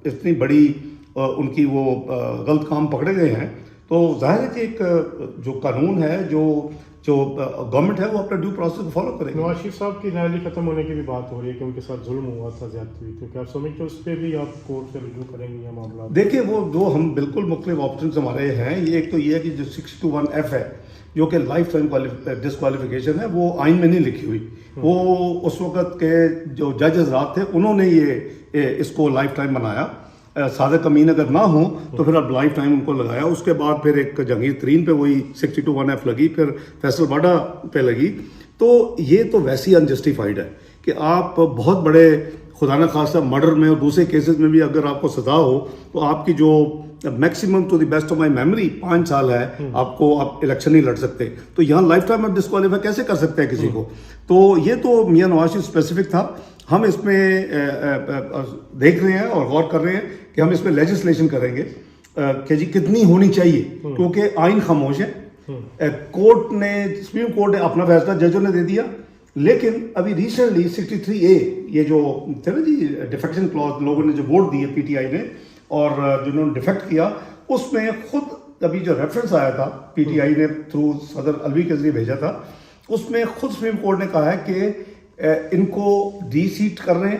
اتنی بڑی ان کی وہ غلط کام پکڑے گئے ہیں، تو ظاہر ہے کہ ایک جو قانون ہے، جو گورنمنٹ ہے، وہ اپنا ڈیو پروسیس کو فالو کرے گی۔ نواز شریف صاحب کی نااہلی ختم ہونے کی بھی بات ہو رہی ہے کہ ان کے ساتھ ظلم ہوا تھا، زیادتی ہوئی تھی، کیا آپ سمجھتے ہیں اس پہ بھی آپ کورٹ سے رجوع کریں گے یا معاملات؟ دیکھیں، وہ جو ہم بالکل مختلف آپشنز ہمارے ہیں، ایک تو یہ ہے کہ جو 621F ہے، جو کہ لائف ٹائم ڈسکوالیفیکیشن ہے، وہ آئین میں نہیں لکھی ہوئی۔ وہ اس وقت کے جو جج حضرات تھے، انہوں نے یہ اس کو لائف ٹائم بنایا۔ صادق امین اگر نہ ہوں تو پھر اب لائف ٹائم ان کو لگایا۔ اس کے بعد پھر ایک جہانگیر ترین پہ وہی 621F لگی، پھر فیصل باڈا پہ لگی۔ تو یہ تو ویسے ہی انجسٹیفائڈ ہے کہ آپ بہت بڑے، خدا نہ خواستہ مرڈر میں اور دوسرے کیسز میں بھی اگر آپ کو سزا ہو تو آپ کی جو maximum to the best of my memory 5 سال ہے، آپ الیکشن نہیں لڑ سکتے۔ تو یہاں لائف ٹائم آپ ڈسکوالیفائی کیسے کر سکتے ہیں کسی کو؟ تو یہ تو میاں نواز شریف اسپیسیفک تھا۔ ہم اس میں دیکھ رہے ہیں اور غور کر رہے ہیں کہ ہم اس میں لیجسلیشن کریں گے کہ جی کتنی ہونی چاہیے، کیونکہ آئین خاموش ہے۔ کورٹ نے، سپریم کورٹ نے اپنا فیصلہ ججوں نے دے دیا، لیکن ابھی ریسنٹلی 63A یہ جو تھے نا جی ڈیفیکشن کلاز، لوگوں نے جو ووٹ دیے پی ٹی آئی نے اور جنہوں نے ڈیفیکٹ کیا، اس میں خود ابھی جو ریفرنس آیا تھا پی ٹی آئی نے تھرو صدر الوی کے ذریعے بھیجا تھا، اس میں خود سپریم کورٹ نے کہا ہے کہ ان کو ڈی سیٹ کر رہے ہیں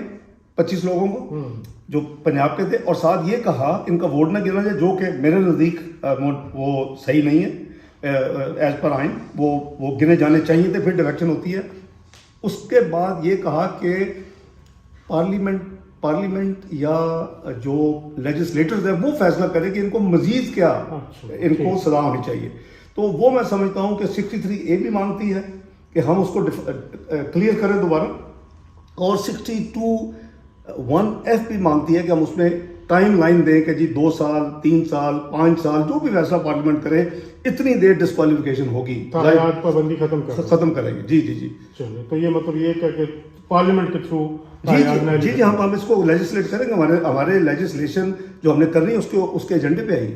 25 لوگوں کو جو پنجاب کے تھے، اور ساتھ یہ کہا ان کا ووٹ نہ گنا جائے، جو کہ میرے نزدیک وہ صحیح نہیں ہے ایز پر آئین، وہ گنے جانے چاہیے تھے، پھر ڈیفیکشن ہوتی ہے۔ اس کے بعد یہ کہا کہ پارلیمنٹ یا جو لیجسلیٹرز ہیں وہ فیصلہ کرے کہ ان کو مزید کیا ان کو سزا ہونی چاہیے۔ تو وہ میں سمجھتا ہوں کہ 63A بھی مانگتی ہے کہ ہم اس کو کلیئر کریں دوبارہ، اور 621F بھی مانگتی ہے کہ ہم اس میں ٹائم لائن دیں کہ جی 2 سال 3 سال 5 سال جو بھی فیصلہ پارلیمنٹ کرے، اتنی دیر ڈسکوالیفیکیشن ہوگی، پابندی ختم کریں گے۔ جی چلیے، تو یہ مطلب یہ کہ پارلیمنٹ کے تھرو جی ہم اس کو لیجسلیٹ کریں گے، ہمارے لیجسلیشن جو ہم نے کرنی ہے اس کے ایجنڈے پہ آئی ہے۔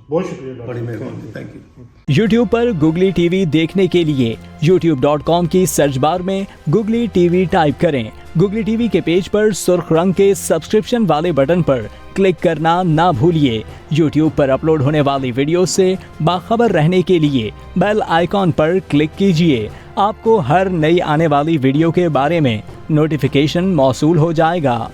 بہت شکریہ، بڑی مہربانی، thank you. YouTube per googly T V دیکھنے کے لیے youtube.com کی سرچ بار میں گوگلی ٹی وی ٹائپ کریں۔ گوگلی ٹی وی کے پیج پر سرخ رنگ کے سبسکرپشن والے بٹن پر کلک کرنا نہ بھولیے۔ یوٹیوب پر اپلوڈ ہونے والی ویڈیو سے باخبر رہنے کے لیے بیل آئیکن پر کلک کیجیے۔ آپ کو ہر نئی آنے والی ویڈیو کے بارے میں نوٹیفیکیشن موصول ہو جائے گا۔